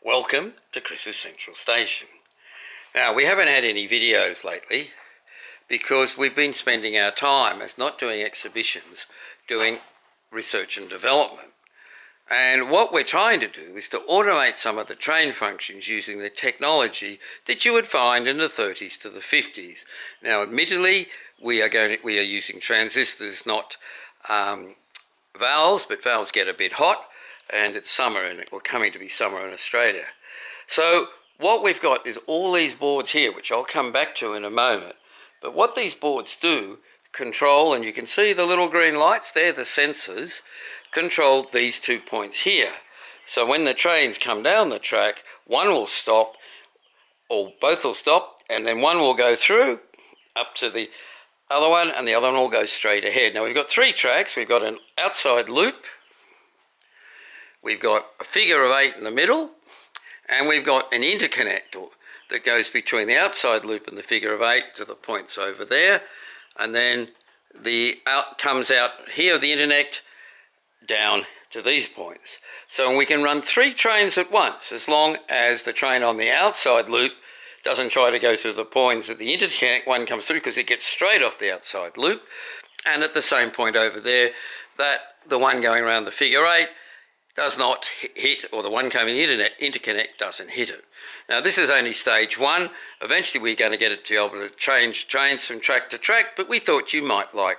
Welcome to Chris's Central Station. Now, we haven't had any videos lately because we've been spending our time as not doing exhibitions, doing research and development. And what we're trying to do is to automate some of the train functions using the technology that you would find in the 30s to the 50s. Now, admittedly, we are using transistors, not valves, but valves get a bit hot, and it's summer, and we're coming to be summer in Australia. So what we've got is all these boards here, which I'll come back to in a moment. But what these boards do, control, and you can see the little green lights, they're the sensors, control these 2 points here. So when the trains come down the track, one will stop, or both will stop, and then one will go through up to the other one, and the other one will go straight ahead. Now we've got 3 tracks. We've got an outside loop, we've got a figure of 8 in the middle, and we've got an interconnector that goes between the outside loop and the figure of 8 to the points over there, and then the comes out here, the interconnect, down to these points. So we can run 3 trains at once, as long as the train on the outside loop doesn't try to go through the points that the interconnect one comes through, because it gets straight off the outside loop, and at the same point over there, that the one going around the figure 8 does not hit, or the one coming interconnect doesn't hit it. Now this is only stage 1. Eventually we're going to get it to be able to change trains from track to track, but we thought you might like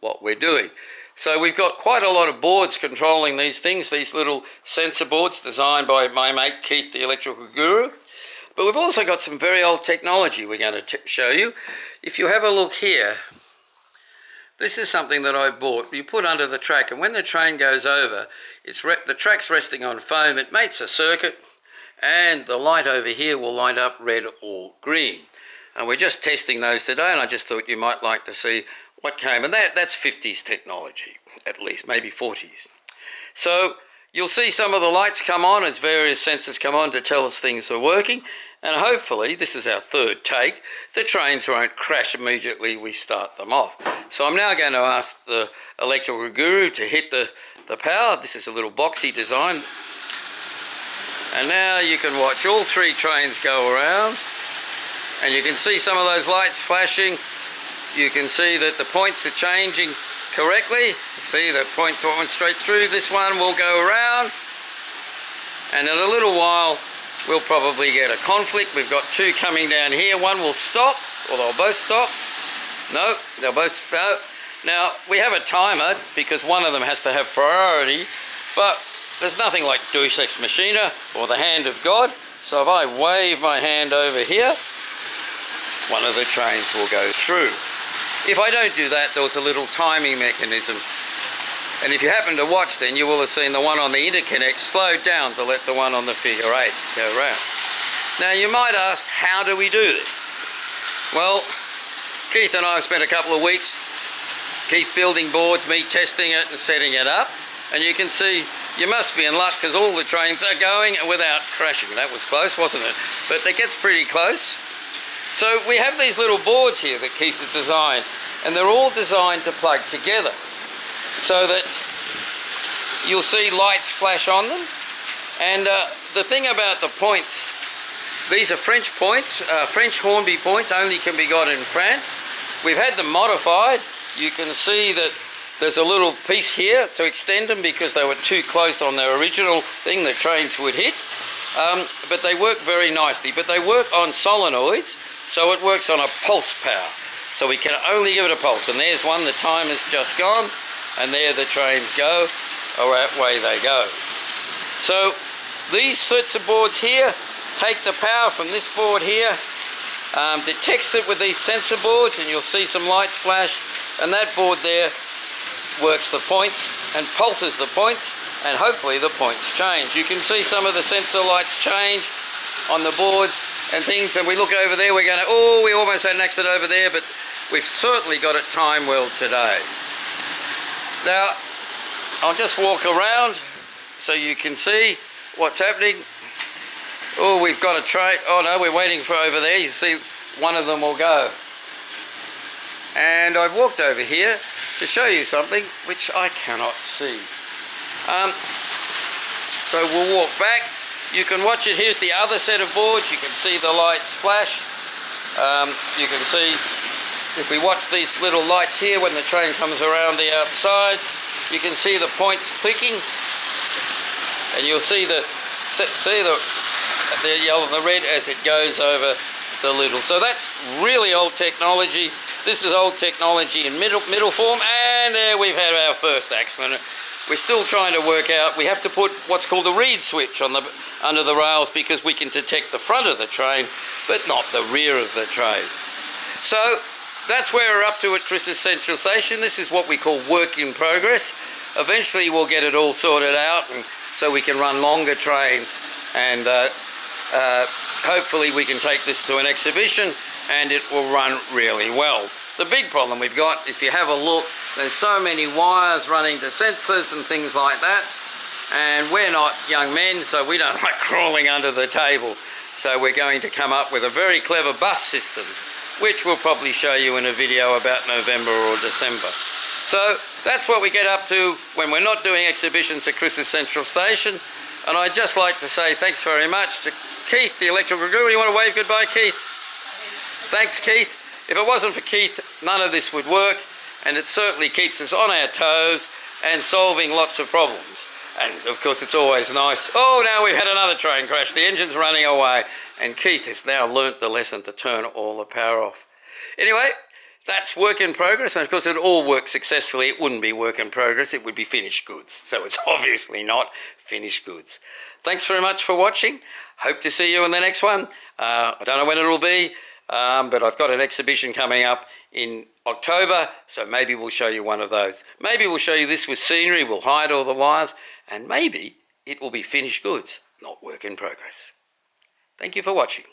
what we're doing. So we've got quite a lot of boards controlling these things, these little sensor boards designed by my mate Keith the Electical Guru. But we've also got some very old technology we're going to show you. If you have a look here, this is something that I bought. You put under the track, and when the train goes over, the track's resting on foam. It makes a circuit, and the light over here will light up red or green. And we're just testing those today, and I just thought you might like to see what came. And that's 50s technology, at least, maybe 40s. So you'll see some of the lights come on as various sensors come on to tell us things are working. And hopefully, this is our 3rd take, the trains won't crash immediately we start them off. So I'm now going to ask the Electrical Guru to hit the power. This is a little boxy design. And now you can watch all 3 trains go around. And you can see some of those lights flashing. You can see that the points are changing correctly. See, the points went straight through. This one will go around. And in a little while, we'll probably get a conflict. We've got 2 coming down here. One will stop, or they'll both stop. No, they'll both stop. Now, we have a timer because one of them has to have priority, but there's nothing like Deus Ex Machina or the hand of God. So if I wave my hand over here, one of the trains will go through. If I don't do that, there's a little timing mechanism. And if you happen to watch, then you will have seen the one on the interconnect slowed down to let the one on the figure 8 go around. Now you might ask, how do we do this? Well, Keith and I have spent a couple of weeks, Keith building boards, me testing it and setting it up. And you can see you must be in luck because all the trains are going without crashing. That was close, wasn't it? But it gets pretty close. So we have these little boards here that Keith has designed, and they're all designed to plug together, so that you'll see lights flash on them. And the thing about the points, these are French points, French Hornby Points, only can be got in France. We've had them modified. You can see that there's a little piece here to extend them because they were too close on their original thing the trains would hit. But they work very nicely. But they work on solenoids, so it works on a pulse power. So we can only give it a pulse. And there's one, the time has just gone. And there the trains go, or away they go. So these sets of boards here take the power from this board here, detects it with these sensor boards, and you'll see some lights flash, and that board there works the points and pulses the points, and hopefully the points change. You can see some of the sensor lights change on the boards and things, and we look over there, we're going to, oh, we almost had an accident over there, but we've certainly got it timed well today. Now, I'll just walk around so you can see what's happening. Oh, we've got a train. Oh no, we're waiting for over there. You see, one of them will go. And I've walked over here to show you something which I cannot see. So we'll walk back. You can watch it. Here's the other set of boards. You can see the lights flash. You can see, if we watch these little lights here when the train comes around the outside, you can see the points clicking, and you'll see the yellow and the red as it goes over the little. So that's really old technology. This is old technology in middle form, and there we've had our first accident. We're still trying to work out. We have to put what's called the reed switch on under the rails, because we can detect the front of the train, but not the rear of the train. So that's where we're up to at Chris's Central Station. This is what we call work in progress. Eventually we'll get it all sorted out, and so we can run longer trains, and hopefully we can take this to an exhibition and it will run really well. The big problem we've got, if you have a look, there's so many wires running to sensors and things like that, and we're not young men, so we don't like crawling under the table. So we're going to come up with a very clever bus system, which we'll probably show you in a video about November or December. So that's what we get up to when we're not doing exhibitions at Chris's Central Station. And I'd just like to say thanks very much to Keith the Electrical Guru. You want to wave goodbye, Keith? Thanks, Keith. If it wasn't for Keith, none of this would work, and it certainly keeps us on our toes and solving lots of problems. And of course it's always nice. Oh, now we've had another train crash. The engine's running away, and Keith has now learnt the lesson to turn all the power off. Anyway, that's work in progress, and of course if it all worked successfully, it wouldn't be work in progress, it would be finished goods. So it's obviously not finished goods. Thanks very much for watching. Hope to see you in the next one. I don't know when it'll be, but I've got an exhibition coming up in October, so maybe we'll show you one of those. Maybe we'll show you this with scenery, we'll hide all the wires, and maybe it will be finished goods, not work in progress. Thank you for watching.